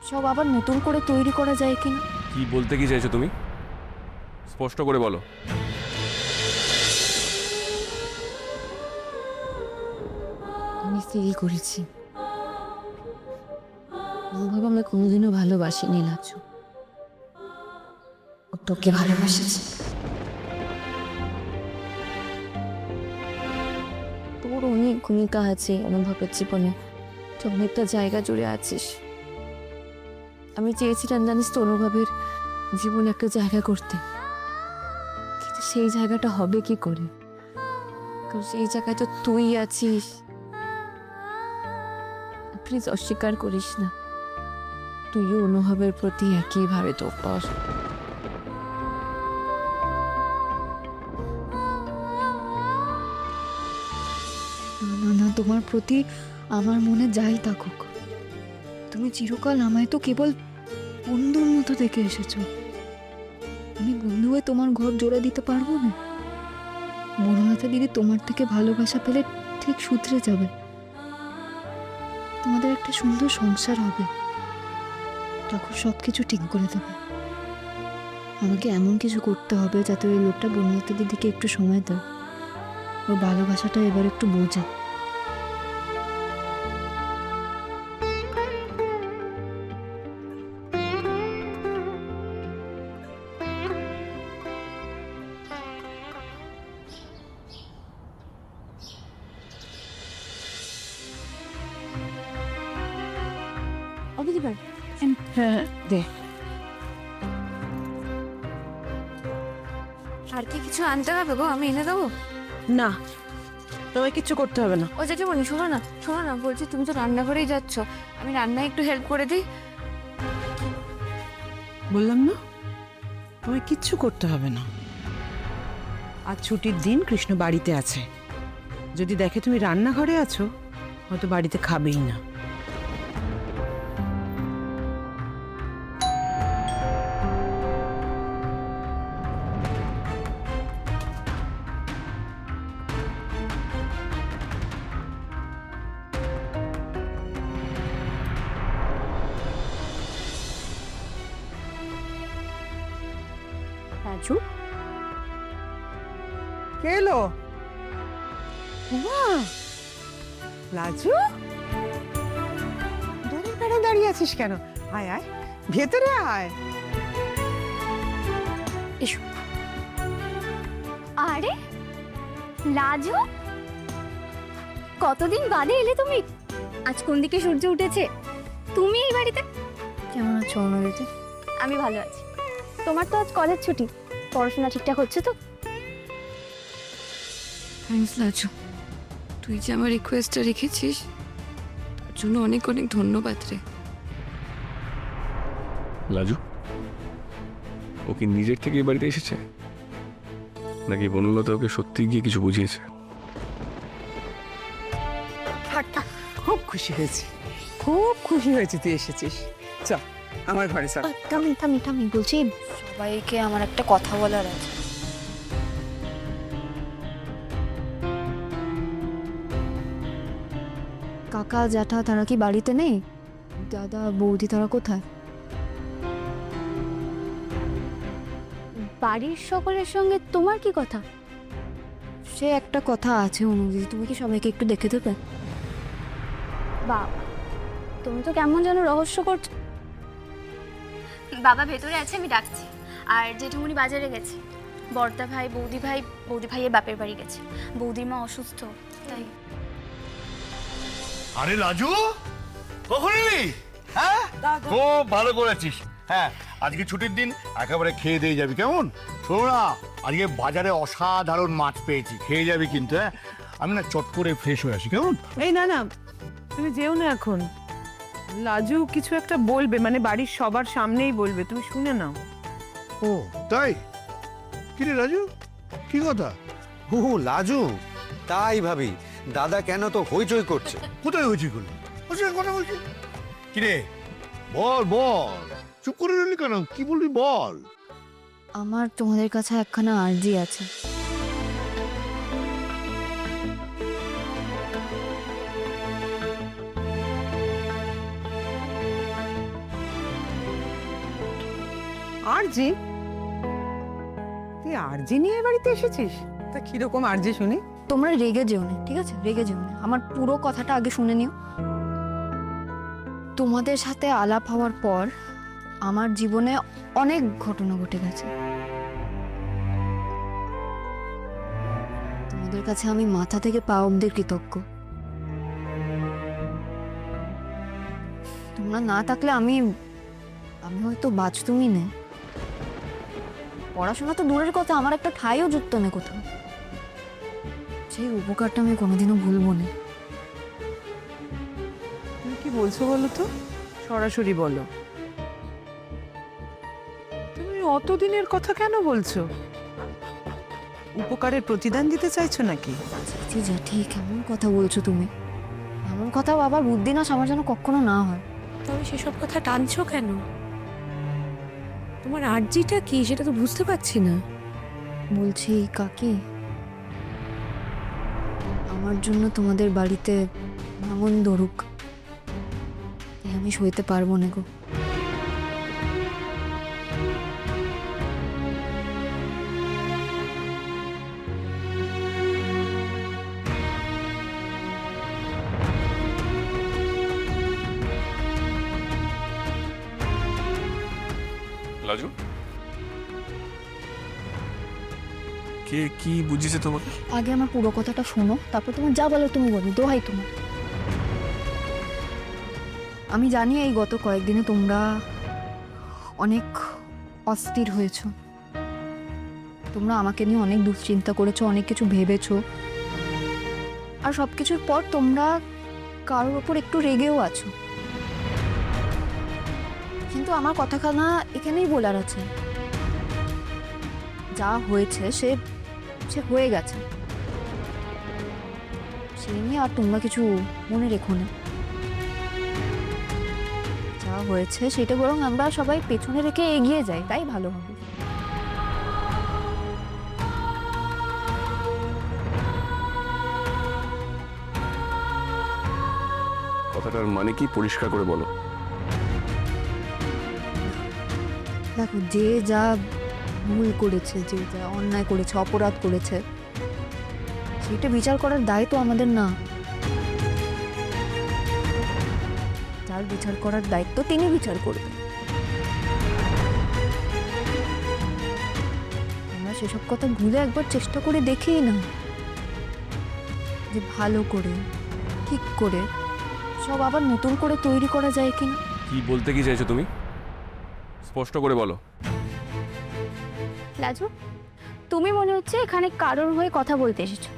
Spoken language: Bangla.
সব আবার নতুন করে তৈরি করা যায় কিনা। কি বলতে কি চাইছো তুমি? স্পষ্ট করে বলো। আমি ফিল করেছি অনুভব আমি কোনোদিনও ভালোবাসিনি লাচু। ও তোকে ভালোবাসেছে। তোর অনেক ভূমিকা আছে অনুভবের জীবনে, তুই অনেকটা জায়গা জুড়ে আছিস। আমি চেয়েছিলাম জানিস তো অনুভবের জীবনে একটা জায়গা করতে, কিন্তু সেই জায়গাটা হবে কি করে? কারণ সেই জায়গায় তো তুই আছিস। প্লিজ অস্বীকার করিস না, তুইও অনুভবের প্রতি একইভাবে তোর। না না না, তোমার প্রতি আমার মনে যাই থাকুক, তুমি চিরকাল আমায় তো কেবল বন্ধুর মতো দেখে এসেছো। আমি বন্ধু হয়ে তোমার ঘর জোড়া দিতে পারবো না। মনোলতা দিদি তোমার থেকে ভালোবাসা পেলে ঠিক শুধরে যাবে, তোমাদের একটা সুন্দর সংসার হবে, তখন সবকিছু ঠিক করে দেবে। আমাকে এমন কিছু করতে হবে যাতে ওই লোকটা বনলতা দিদিকে একটু সময় দেয়, ওর ভালোবাসাটা এবার একটু বোঝে। হ্যাঁ দে। আর কি কিছু আনতে হবে গো? আমি এনে দেবো। না, তোমায় কিচ্ছু করতে হবে না। ও যাকে বলি, শোনো না, বলছি তুমি তো রান্নাঘরেই যাচ্ছ, আমি রান্নায় একটু হেল্প করে দিই। বললাম না, তোমায় কিচ্ছু করতে হবে না। আজ ছুটির দিন, কৃষ্ণ বাড়িতে আছে। যদি দেখে তুমি রান্নাঘরে আছো, হয়তো বাড়িতে খাবেই না। রাজু, কে এলো? লাজু, দড়ির পেড়ে দাঁড়িয়ে আছিস কেন? আয় আয়, ভেতরে আয়। এসো। আরে লাজু, কতদিন বাদে এলে তুমি? আজ কোন দিকে সূর্য উঠেছে? তুমি এই বাড়িতে? কেমন আছো অনুদিদি? আমি ভালো আছি। তোমার তো আজ কলেজ ছুটি, পড়াশোনা ঠিকঠাক হচ্ছে তো? থ্যাঙ্কস লাজু, তুই যে আমার রিকোয়েস্টটা রেখেছিস তার জন্য অনেক অনেক ধন্যবাদ রে। লাজু, ও কি নিজের থেকে এই বাড়িতে এসেছে, নাকি বনলতা ওকে সত্যি গিয়ে কিছু বুঝিয়েছে? থাক থাক, খুব খুশি হয়েছি, খুব খুশি হয়েছি তুই এসেছিস। চল আমার ঘরে চল। থামি বলছি, সবাইকে আমার একটা কথা বলার আছে। কাকা জ্যাঠা তারা কি বাড়িতে নেই? দাদা বৌদি তারা কোথায়? বাড়ির সকলের সঙ্গে তোমার কি কথা? সে একটা কথা আছে অনুদিদি, তুমি কি সবাইকে একটু দেখে দেবে? বাবা, তুমি তো কেমন যেন রহস্য করছো। বাবা ভেতরে আছে, আমি ডাকছি। আর জেঠুমনি বাজারে গেছে, বড়দা ভাই বৌদি ভাইয়ের বাপের বাড়ি গেছে, বৌদির মা অসুস্থ, তাই। আরে রাজু, কখন এলি? হ্যাঁ, খুব ভালো করেছিস। হ্যাঁ, আজকে ছুটির দিন, একেবারে খেয়ে দিয়ে যাবি, কেমন? শোনো না, আজকে বাজারে অসাধারণ মাছ পেয়েছি, খেয়ে যাবি কিন্তু। হ্যাঁ, আমি না চট করে ফ্রেশ হয়ে আসি, কেমন? এই না না, তুমি যেও না এখন। লাজু কিছু একটা বলবে, মানে বাড়ির সবার সামনেই বলবে, তুমি শুনে নাও। ও তাই? কি রে রাজু, কি কথা? হু লাজু, তাই ভাবি দাদা কেন তো হইচই করছে। কোথায় হয়েছি গুলো? ওর সঙ্গে কথা বলছি। কি রে, বল, চুপ করে রইলি কেন? কি বলবি বল। আমার তোমাদের কাছে একখানা আর্জি আছে। আরজি? তুই আরজি নিয়ে বাড়িতে এসেছিস? তা কিরকম আরজি শুনি? তোমরা রেগে যেও না, ঠিক আছে? রেগে যেও না, আমার পুরো কথাটা আগে শুনে নিও। তোমাদের সাথে আলাপ হওয়ার পর আমার জীবনে অনেক ঘটনা ঘটে গেছে। তোমাদের কাছে আমি মাথা থেকে পা অব্দি কৃতজ্ঞ। তোমরা না থাকলে আমি হয়তো বাঁচতুমই না। পড়াশোনা তো দূরের কথা, আমার একটা ঠাইও যুক্ত নেই কোথাও। সেই উপকারটা আমি কোনোদিনও ভুলবো না। তুমি কি বলছো বলো তো? সরাসরি বলো। তুমি অতদিনের কথা কেন বলছো? উপকারের প্রতিদান দিতে চাইছো নাকি? জি জ্যাঠি, কেমন কথা বলছো তুমি? এমন কথা আবার বুদ্ধি না আমার যেন কখনো না হয়। তবে সেসব কথা টানছো কেন? তোমার আর্জিটা কি সেটা তো বুঝতে পারছি না। বলছি কাকি, আমার জন্য তোমাদের বাড়িতে ভাঙন ধরুক, এ আমি সইতে পারবো না গো। লাজু, কে কি বুঝিয়েছে তোমাকে? আগে আমার পুরো কথাটা শোনো, তারপর তোমার যা বলো তুমি বলো, দোহাই তোমার। আমি জানি এই গত কয়েকদিনে তোমরা অনেক অস্থির হয়েছো। তোমরা আমাকে নিয়ে অনেক দুশ্চিন্তা করেছো, অনেক কিছু ভেবেছো, আর সব কিছুর পর তোমরা কারোর ওপর একটু রেগেও আছো। কিন্তু আমার কথাখানা এখানেই বলার আছে, যা হয়েছে সে হয়ে গেছে। সে নিয়ে আর তোমরা কিছু মনে রেখো না। যা হয়েছে সেটা বরং আমরা সবাই পেছনে রেখে এগিয়ে যাই, তাই ভালো হবে। কথাটার মানে কি পরিষ্কার করে বলো। দেখো, যে যা ভুল করেছে, যে যা অন্যায় করেছে, অপরাধ করেছে, সেটা বিচার করার দায় তো আমাদের না। যার বিচার করার দায়িত্ব তিনি বিচার করবেন। আমরা সেসব কথা ভুলে একবার চেষ্টা করে দেখি না, যে ভালো করে ঠিক করে সব আবার নতুন করে তৈরি করা যায় কিনা। কি বলতে কি চাইছো তুমি? স্পষ্ট করে বলো। লাজু, তুমি মনে হচ্ছে এখানে কারোর হয়ে কথা বলতে এসেছো।